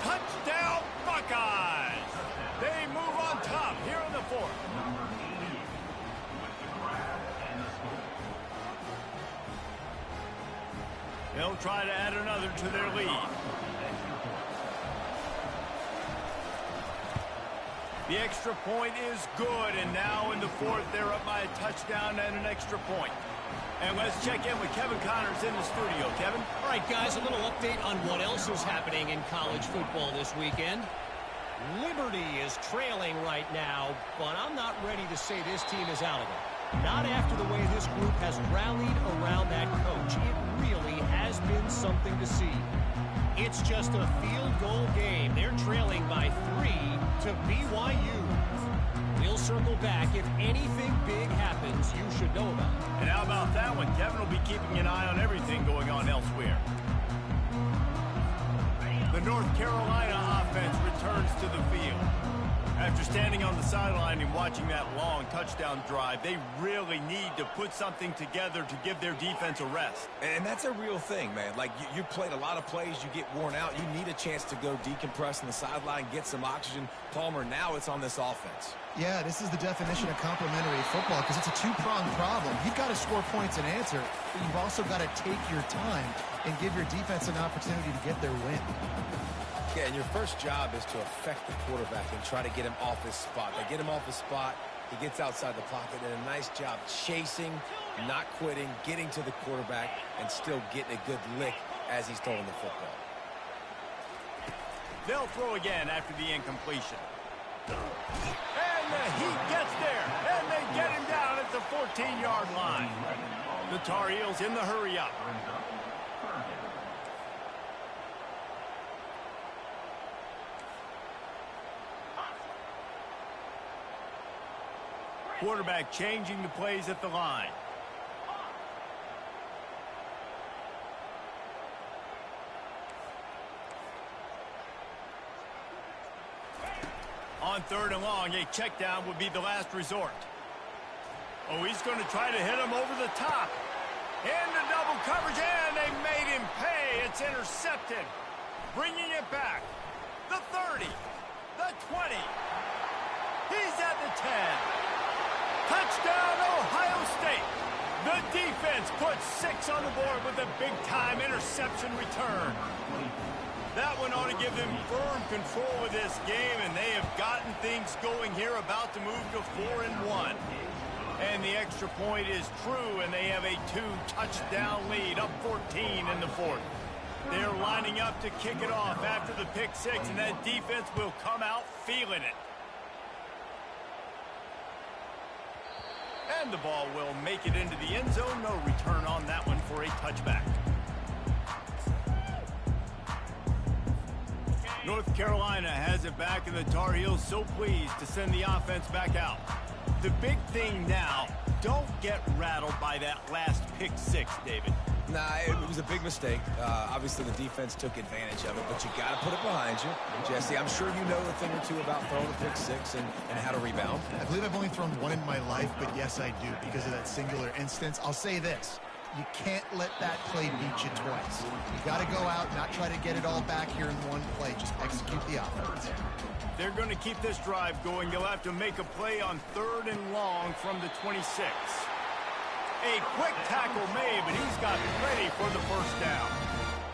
Touchdown, Buckeyes! They move on top here in the fourth. They'll try to add another to their lead. The extra point is good, and now in the fourth, they're up by a touchdown and an extra point. And let's check in with Kevin Connors in the studio. Kevin? All right, guys, a little update on what else is happening in college football this weekend. Liberty is trailing right now, but I'm not ready to say this team is out of it. Not after the way this group has rallied around that coach. It really has been something to see. It's just a field goal game. They're trailing by 3 to BYU. We'll circle back. If anything big happens, you should know about it. And how about that one? Kevin will be keeping an eye on everything going on elsewhere. The North Carolina offense returns to the field. After standing on the sideline and watching that long touchdown drive, they really need to put something together to give their defense a rest. And that's a real thing, man. Like, you played a lot of plays, you get worn out, you need a chance to go decompress on the sideline, get some oxygen. Palmer, now it's on this offense. Yeah, this is the definition of complementary football because it's a two-pronged problem. You've got to score points and answer, but you've also got to take your time and give your defense an opportunity to get their win. Yeah, and your first job is to affect the quarterback and try to get him off his spot. They get him off his spot, he gets outside the pocket, and a nice job chasing, not quitting, getting to the quarterback, and still getting a good lick as he's throwing the football. They'll throw again after the incompletion. And the Heat gets there, and they get him down at the 14-yard line. The Tar Heels in the hurry-up. Quarterback changing the plays at the line. On third and long, a check down would be the last resort. Oh, he's going to try to hit him over the top. Into double coverage, and they made him pay. It's intercepted. Bringing it back. the 30, the 20. He's at the 10. Touchdown, Ohio State. The defense puts 6 on the board with a big-time interception return. That one ought to give them firm control of this game, and they have gotten things going here, about to move to 4-1. And the extra point is true, and they have a 2-touchdown lead, up 14 in the fourth. They're lining up to kick it off after the pick 6, and that defense will come out feeling it. And the ball will make it into the end zone. No return on that one for a touchback. North Carolina has it back, and the Tar Heels so pleased to send the offense back out. The big thing now, don't get rattled by that last pick 6, David. Nah, it was a big mistake. Obviously, the defense took advantage of it, but you got to put it behind you. Jesse, I'm sure you know a thing or two about throwing a pick 6 and how to rebound. I believe I've only thrown one in my life, but yes, I do, because of that singular instance. I'll say this. You can't let that play beat you twice. You got to go out, not try to get it all back here in one play. Just execute the offense. They're going to keep this drive going. They'll have to make a play on 3rd and long from the 26. A quick tackle made, but he's got ready for the first down.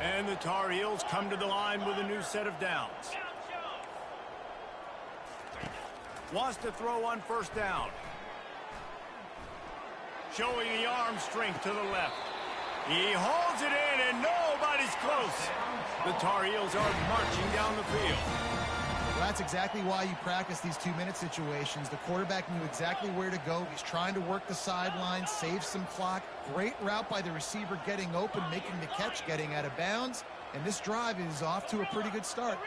And the Tar Heels come to the line with a new set of downs. Wants to throw on 1st down. Showing the arm strength to the left. He holds it in, and nobody's close. The Tar Heels are marching down the field. Well, that's exactly why you practice these 2-minute situations. The quarterback knew exactly where to go. He's trying to work the sideline, save some clock. Great route by the receiver, getting open, making the catch, getting out of bounds. And this drive is off to a pretty good start.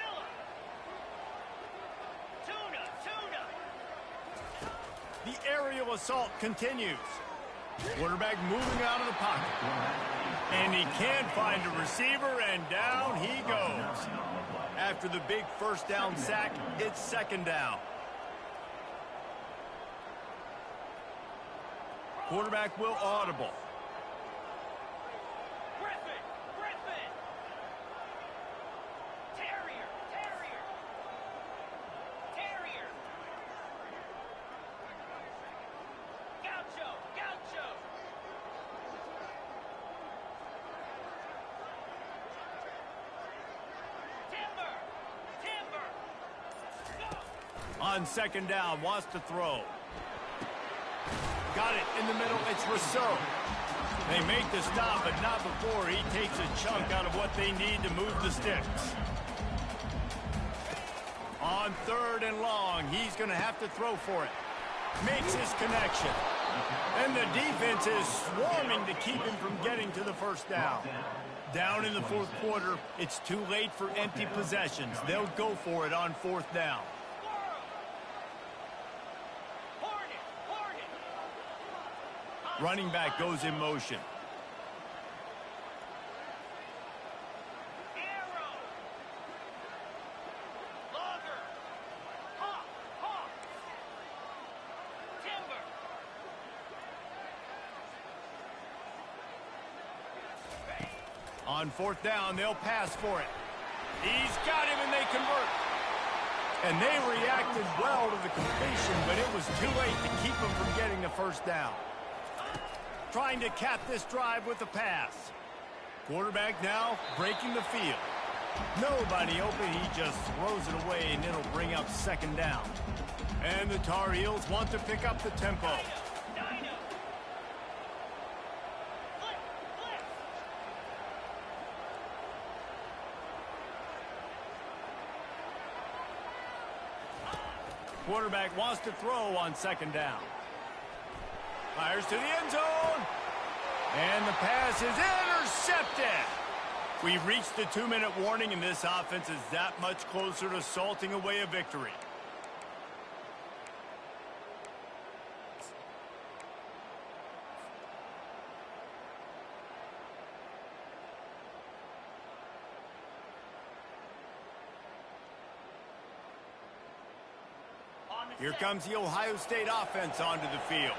The aerial assault continues. Quarterback moving out of the pocket. And he can't find a receiver, and down he goes. After the big 1st down sack, it's 2nd down. Quarterback will audible. On 2nd down, wants to throw. Got it in the middle, it's Rousseau. They make the stop, but not before he takes a chunk out of what they need to move the sticks. On 3rd and long, he's going to have to throw for it. Makes his connection. And the defense is swarming to keep him from getting to the 1st down. Down in the 4th quarter, it's too late for empty possessions. They'll go for it on 4th down. Running back goes in motion. On 4th down, they'll pass for it. He's got him, and they convert. And they reacted well to the completion, but it was too late to keep him from getting the 1st down. Trying to cap this drive with a pass. Quarterback now breaking the field. Nobody open, he just throws it away, and it'll bring up 2nd down. And the Tar Heels want to pick up the tempo. Quarterback wants to throw on 2nd down. Fires to the end zone. And the pass is intercepted. We've reached the 2-minute warning, and this offense is that much closer to salting away a victory. Here comes the Ohio State offense onto the field.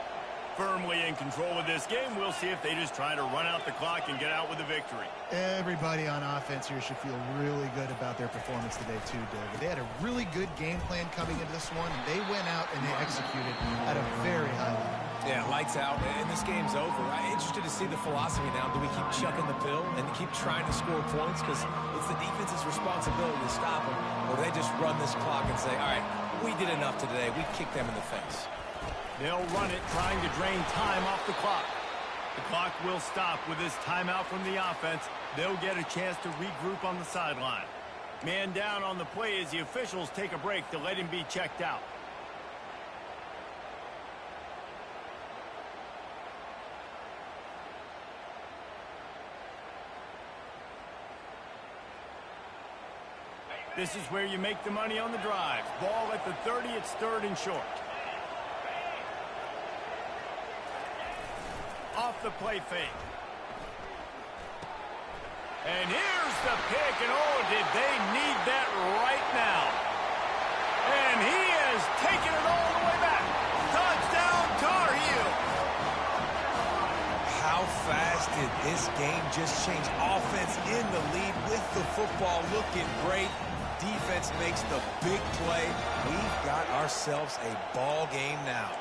firmly in control of this game. We'll see if they just try to run out the clock and get out with a victory. Everybody on offense here should feel really good about their performance today too, David. They had a really good game plan coming into this one, and they went out and they executed at a very high level. Yeah, lights out, and this game's over. I'm interested to see the philosophy now. Do we keep chucking the pill and keep trying to score points because it's the defense's responsibility to stop them, or do they just run this clock and say, all right, we did enough today. We kicked them in the face. They'll run it, trying to drain time off the clock. The clock will stop with this timeout from the offense. They'll get a chance to regroup on the sideline. Man down on the play as the officials take a break to let him be checked out. This is where you make the money on the drive. Ball at the 30, it's 3rd and short. Off the play fake. And here's the pick, and oh, did they need that right now. And he has taken it all the way back. Touchdown, Tar Heel. How fast did this game just change? Offense in the lead with the football looking great. Defense makes the big play. We've got ourselves a ball game now.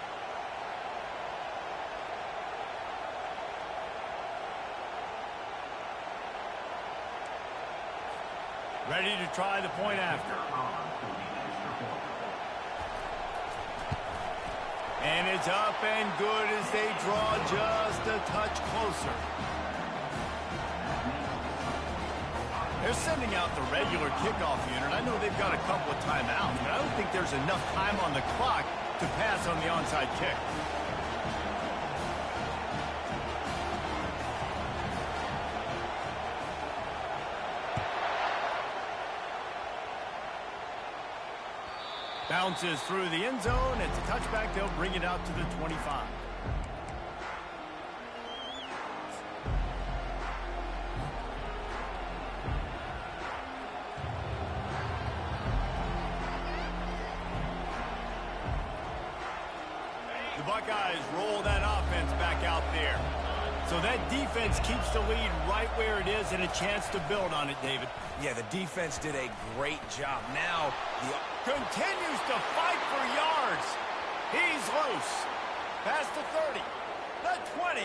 Ready to try the point after. And it's up and good as they draw just a touch closer. They're sending out the regular kickoff unit. I know they've got a couple of timeouts, but I don't think there's enough time on the clock to pass on the onside kick. Bounces through the end zone. It's a touchback. They'll bring it out to the 25. The Buckeyes roll that offense back out there. So that defense keeps the lead right where it is and a chance to build on it, David. Yeah, the defense did a great job. Now, the continues to fight for yards. He's loose. Past the 30. The 20.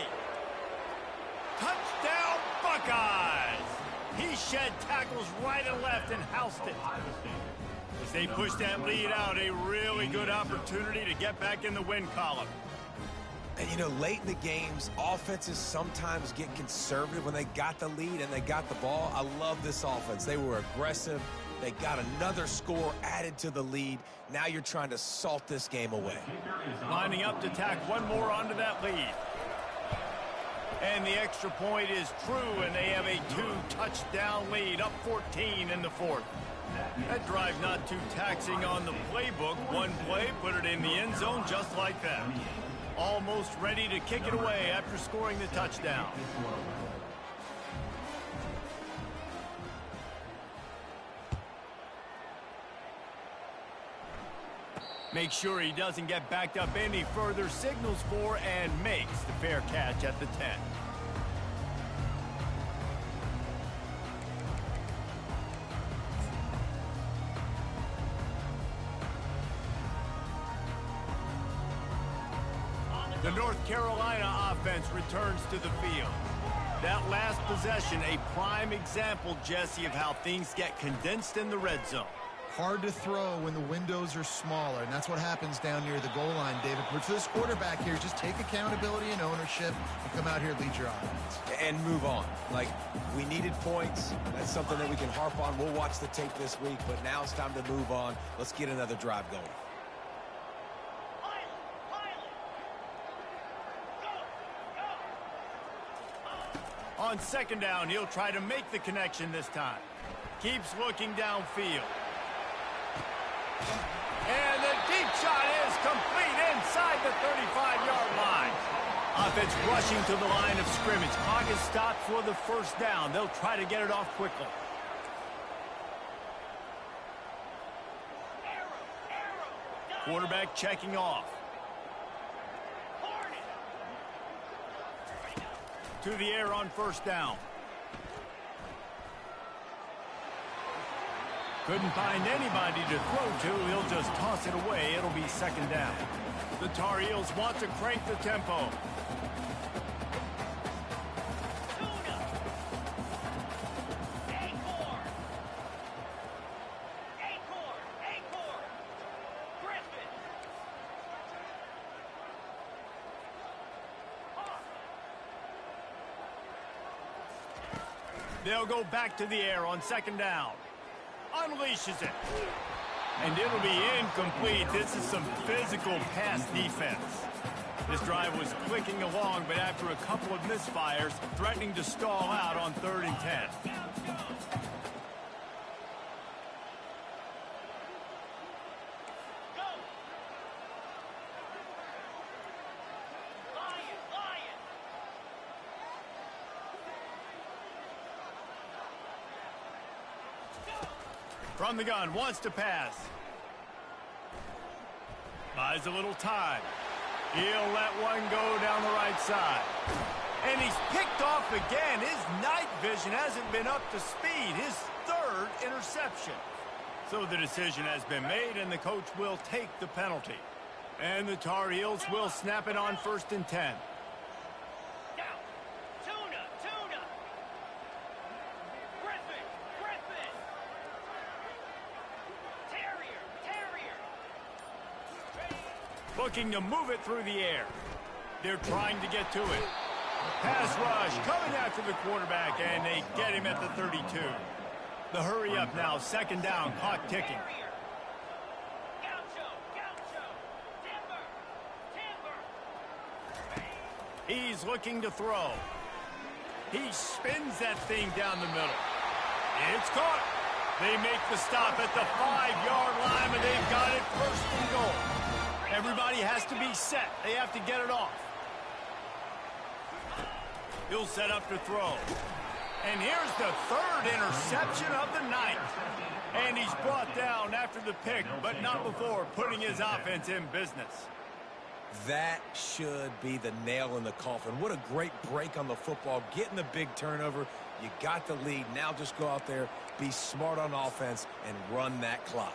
Touchdown, Buckeyes. He shed tackles right and left and housed it. As they push that lead out, a really good opportunity to get back in the win column. And, you know, late in the games, offenses sometimes get conservative when they got the lead and they got the ball. I love this offense. They were aggressive. They got another score added to the lead. Now you're trying to salt this game away. Lining up to tack one more onto that lead. And the extra point is true, and they have a 2-touchdown lead, up 14 in the 4th. That drive not too taxing on the playbook. One play, put it in the end zone just like that. Almost ready to kick it away after scoring the touchdown. Make sure he doesn't get backed up any further, signals for and makes the fair catch at the 10. The North Carolina offense returns to the field. That last possession, a prime example, Jesse, of how things get condensed in the red zone. Hard to throw when the windows are smaller, and that's what happens down near the goal line, David. But for this quarterback here, just take accountability and ownership and come out here and lead your offense. And move on. Like, we needed points. That's something that we can harp on. We'll watch the tape this week, but now it's time to move on. Let's get another drive going. On 2nd down, he'll try to make the connection this time. Keeps looking downfield. And the deep shot is complete inside the 35-yard line. Offense rushing to the line of scrimmage. Clock is stopped for the 1st down. They'll try to get it off quickly. Quarterback checking off. to the air on first down. Couldn't find anybody to throw to. He'll just toss it away. It'll be second down. The Tar Heels want to crank the tempo. They'll go back to the air on second down. Unleashes it. And it'll be incomplete. This is some physical pass defense. This drive was clicking along, but after a couple of misfires, threatening to stall out on 3rd and 10. From the gun, wants to pass. Buys a little time. He'll let one go down the right side. And he's picked off again. His night vision hasn't been up to speed. His 3rd interception. So the decision has been made, and the coach will take the penalty. And the Tar Heels will snap it on 1st and 10. Looking to move it through the air. They're trying to get to it. Pass rush coming after the quarterback, and they get him at the 32. The hurry up now, second down, clock ticking. He's looking to throw. He spins that thing down the middle. It's caught. They make the stop at the 5-yard line, and they've got it 1st and goal. Everybody has to be set. They have to get it off. He'll set up to throw. And here's the 3rd interception of the night. And he's brought down after the pick, but not before putting his offense in business. That should be the nail in the coffin. What a great break on the football. Getting the big turnover. You got the lead. Now just go out there, be smart on offense, and run that clock.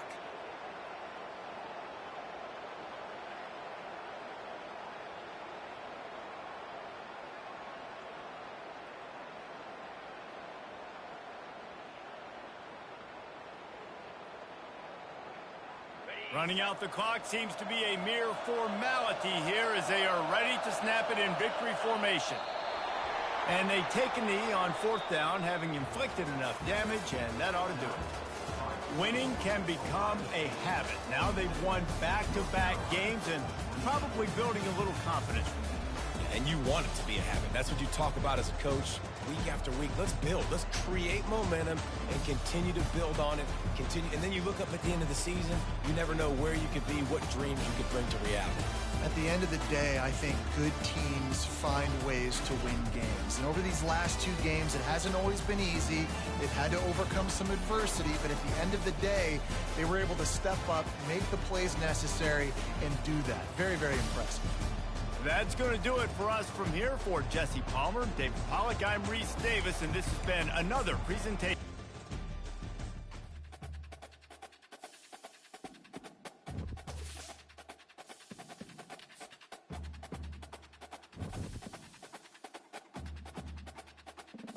Running out the clock seems to be a mere formality here as they are ready to snap it in victory formation. And they take a knee on 4th down, having inflicted enough damage, and that ought to do it. Winning can become a habit. Now they've won back-to-back games and probably building a little confidence. And you want it to be a habit. That's what you talk about as a coach week after week. Let's build. Let's create momentum and continue to build on it. And then you look up at the end of the season, you never know where you could be, what dreams you could bring to reality. At the end of the day, I think good teams find ways to win games. And over these last 2 games, it hasn't always been easy. They've had to overcome some adversity, but at the end of the day, they were able to step up, make the plays necessary, and do that. Very, very impressive. That's going to do it for us from here. For Jesse Palmer, David Pollack, I'm Reese Davis, and this has been another presentation.